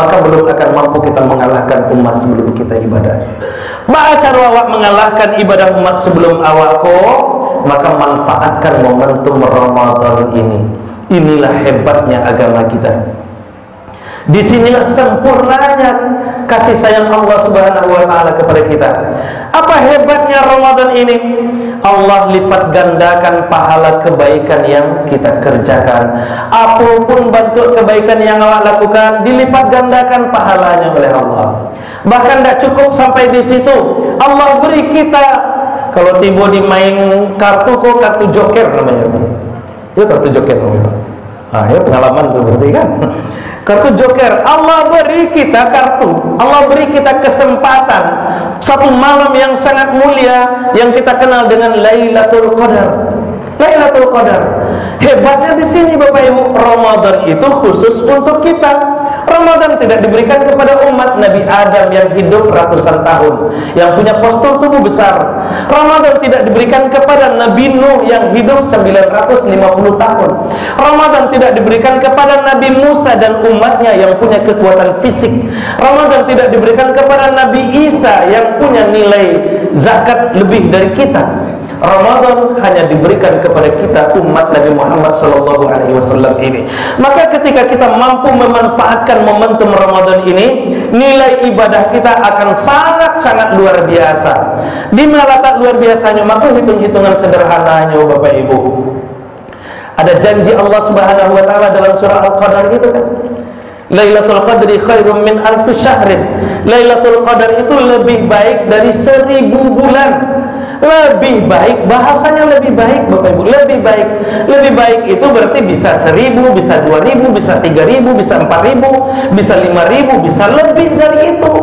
maka belum akan mampu kita mengalahkan umat sebelum kita ibadah. Cara awak mengalahkan ibadah umat sebelum awak maka manfaatkan momentum Ramadan ini. Inilah hebatnya agama kita. Di sinilah sempurnanya kasih sayang Allah Subhanahu wa taala kepada kita. Apa hebatnya Ramadan ini? Allah lipat gandakan pahala kebaikan yang kita kerjakan. Apapun bentuk kebaikan yang awak lakukan, dilipat gandakan pahalanya oleh Allah. Bahkan tidak cukup sampai di situ. Allah beri kita, kalau tiba di main kartu joker namanya. Ya kartu joker namanya. Ya pengalaman itu berarti kan. Kartu joker, Allah beri kita kartu, Allah beri kita kesempatan satu malam yang sangat mulia yang kita kenal dengan Lailatul Qadar. Lailatul Qadar. Hebatnya di sini Bapak Ibu, Ramadan itu khusus untuk kita. Ramadan tidak diberikan kepada umat Nabi Adam yang hidup ratusan tahun, yang punya postur tubuh besar. Ramadan tidak diberikan kepada Nabi Nuh yang hidup 950 tahun. Ramadan tidak diberikan kepada Nabi Musa dan umatnya yang punya kekuatan fisik. Ramadan tidak diberikan kepada Nabi Isa yang punya nilai zakat lebih dari kita. Ramadan hanya diberikan kepada kita umat Nabi Muhammad SAW ini. Maka ketika kita mampu memanfaatkan momentum Ramadan ini, nilai ibadah kita akan sangat-sangat luar biasa. Di mana tak luar biasanya? Maka hitung-hitungan sederhananya Bapak Ibu. Ada janji Allah Subhanahu wa taala dalam surah Al-Qadar itu kan. Lailatul Qadri khairum min alfi syahrin. Lailatul Qadar itu lebih baik dari 1000 bulan. Lebih baik, bahasanya lebih baik Bapak Ibu, lebih baik. Lebih baik itu berarti bisa 1000, bisa 2000, bisa 3000, bisa 4000, bisa 5000, bisa lebih dari itu.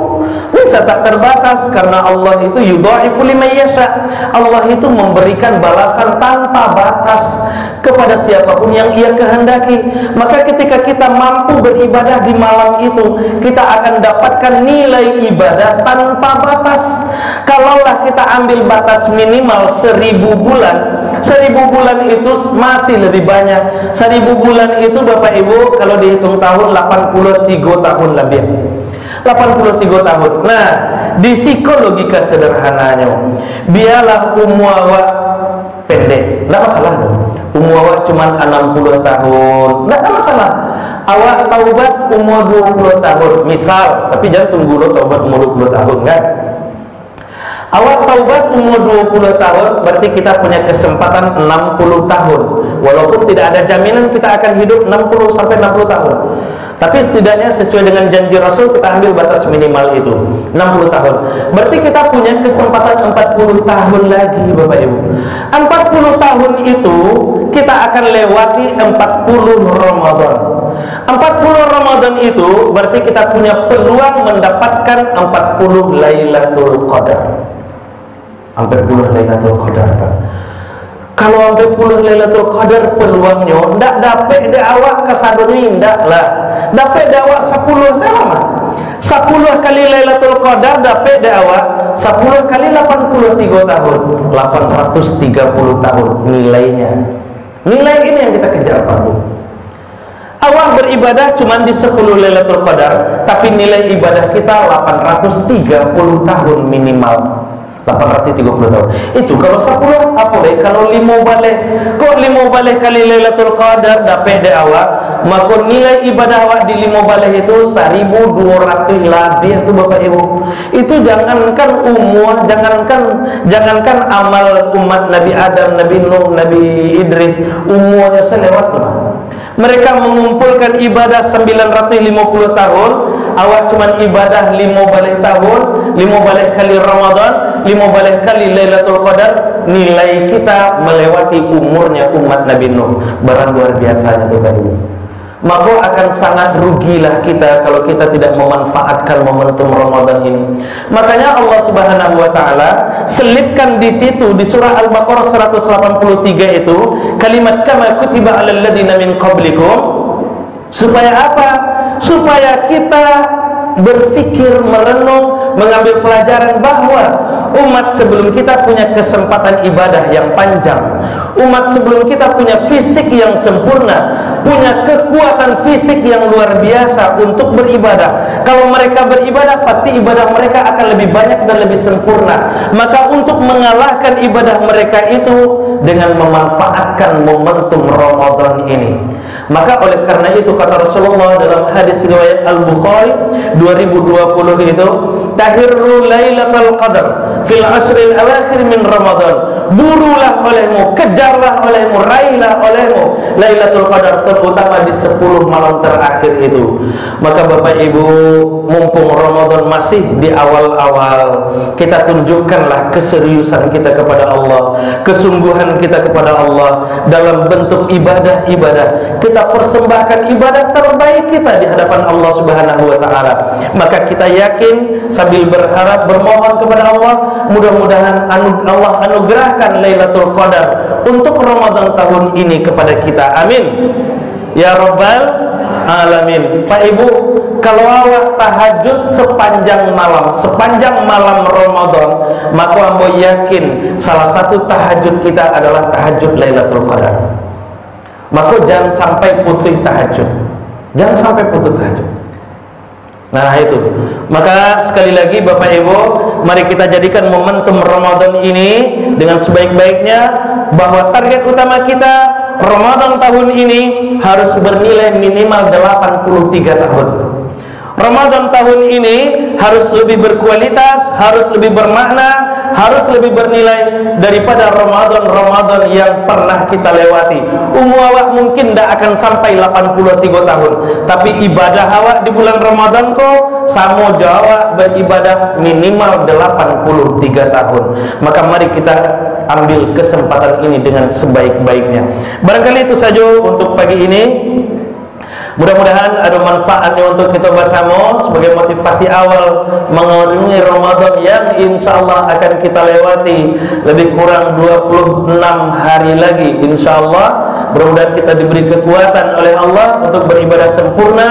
Bisa tak terbatas, karena Allah itu yudha'ifu liman yasha. Allah itu memberikan balasan tanpa batas kepada siapapun yang Ia kehendaki. Maka ketika kita mampu beribadah di malam itu, kita akan dapatkan nilai ibadah tanpa batas. Kalaulah kita ambil batas minimal 1000 bulan, 1000 bulan itu masih lebih banyak. 1000 bulan itu Bapak Ibu kalau dihitung tahun 83 tahun lebih. 83 tahun. Nah, di psikologika sederhananya, biarlah umur awak pendek, tidak masalah dong. Umur awak cuma 60 tahun, tidak ada masalah. Awak taubat umur 20 tahun, misal, tapi jangan tunggu lo taubat umur 20 tahun kan. Awak taubat umur 20 tahun, berarti kita punya kesempatan 60 tahun. Walaupun tidak ada jaminan kita akan hidup 60 sampai 60 tahun. Tapi setidaknya sesuai dengan janji Rasul, kita ambil batas minimal itu 60 tahun. Berarti kita punya kesempatan 40 tahun lagi Bapak Ibu. 40 tahun itu kita akan lewati 40 Ramadan. 40 Ramadan itu berarti kita punya peluang mendapatkan 40 Lailatul Qadar. 40 Lailatul Qadar Pak. Kalau 40 Lailatul Qadar peluangnya ndak dapat de awak kesadoni ndak lah. Dapat de awak 10 selama. 10 kali Lailatul Qadar dapat de awak 10 kali 83 tahun. 830 tahun nilainya. Nilai ini yang kita kejar Pak Bu. Awak beribadah cuma di 10 Lailatul Qadar, tapi nilai ibadah kita 830 tahun minimal. 830 tahun. Itu kalau 10 apa deh? Kalau 5 balik, kok 5 balik kali Lailatul Qadar dapat de awak, maka nilai ibadah awak di 5 balik itu 1200 lebih itu Bapak Ibu. Itu jangankan umur, jangankan amal umat Nabi Adam, Nabi Nuh, Nabi Idris, umurnya selewat tuh. Mereka mengumpulkan ibadah 950 tahun, awak cuma ibadah 5 balik tahun, 5 balik kali Ramadan, 5 balik kali Lailatul Qadar, nilai kita melewati umurnya umat Nabi Nuh. Barang luar biasanya tuh Bapak Ibu. Maka akan sangat rugilah kita kalau kita tidak memanfaatkan momentum Ramadan ini. Makanya Allah Subhanahu wa taala selipkan di situ di surah Al-Baqarah 183 itu kalimat kama kutiba 'alal ladzina min qablikum, supaya apa? Supaya kita berpikir, merenung, mengambil pelajaran bahwa umat sebelum kita punya kesempatan ibadah yang panjang. Umat sebelum kita punya fisik yang sempurna, punya kekuatan fisik yang luar biasa untuk beribadah. Kalau mereka beribadah, pasti ibadah mereka akan lebih banyak dan lebih sempurna. Maka untuk mengalahkan ibadah mereka itu dengan memanfaatkan momentum Ramadan ini. Maka oleh karena itu kata Rasulullah dalam hadis riwayat Al-Bukhari 2020 itu, tahirru lailatul qadar fil ashril awakhir min Ramadan. Burulah olehmu, kejarlah olehmu, raihlah olehmu Lailatul Qadar, terutama di 10 malam terakhir itu. Maka Bapak Ibu, mumpung Ramadan masih di awal-awal, kita tunjukkanlah keseriusan kita kepada Allah, kesungguhan kita kepada Allah dalam bentuk ibadah-ibadah. Kita persembahkan ibadah terbaik kita di hadapan Allah Subhanahu wa taala. Maka kita yakin sambil berharap, bermohon kepada Allah, mudah-mudahan Allah anugerahkan Lailatul Qadar untuk Ramadan tahun ini kepada kita. Amin ya rabbal alamin. Pak Ibu, kalau awak tahajud sepanjang malam Ramadan, maka ambo yakin salah satu tahajud kita adalah tahajud Lailatul Qadar. Maka jangan sampai putih tahajud, jangan sampai putus tahajud. Nah itu. Maka sekali lagi Bapak Ibu, mari kita jadikan momentum Ramadan ini dengan sebaik-baiknya, bahwa target utama kita Ramadan tahun ini harus bernilai minimal 83 tahun. Ramadan tahun ini harus lebih berkualitas, harus lebih bermakna, harus lebih bernilai daripada Ramadan yang pernah kita lewati. Umur awak mungkin tidak akan sampai 83 tahun, tapi ibadah awak di bulan Ramadan kok sama jawab beribadah minimal 83 tahun. Maka mari kita ambil kesempatan ini dengan sebaik-baiknya. Barangkali itu saja untuk pagi ini. Mudah-mudahan ada manfaatnya untuk kita bersama sebagai motivasi awal mengarungi Ramadan yang insya Allah akan kita lewati lebih kurang 26 hari lagi. Insya Allah mudah-mudahan kita diberi kekuatan oleh Allah untuk beribadah sempurna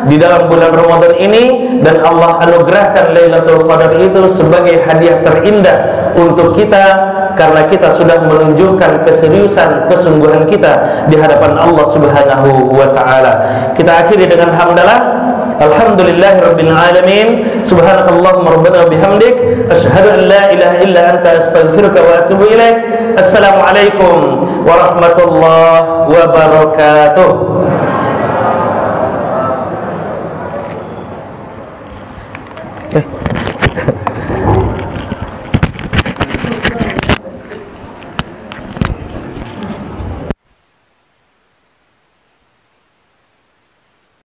di dalam bulan Ramadan ini, dan Allah anugerahkan Lailatul Qadar itu sebagai hadiah terindah untuk kita, karena kita sudah menunjukkan keseriusan, kesungguhan kita di hadapan Allah Subhanahu wa taala. Kita akhiri dengan hamdalah. Alhamdulillahirabbil alamin. Subhanakallahumma rabbana bihamdik, asyhadu an la ilaha illa anta, astaghfiruka wa atubu ilaik. Assalamualaikum warahmatullahi wabarakatuh.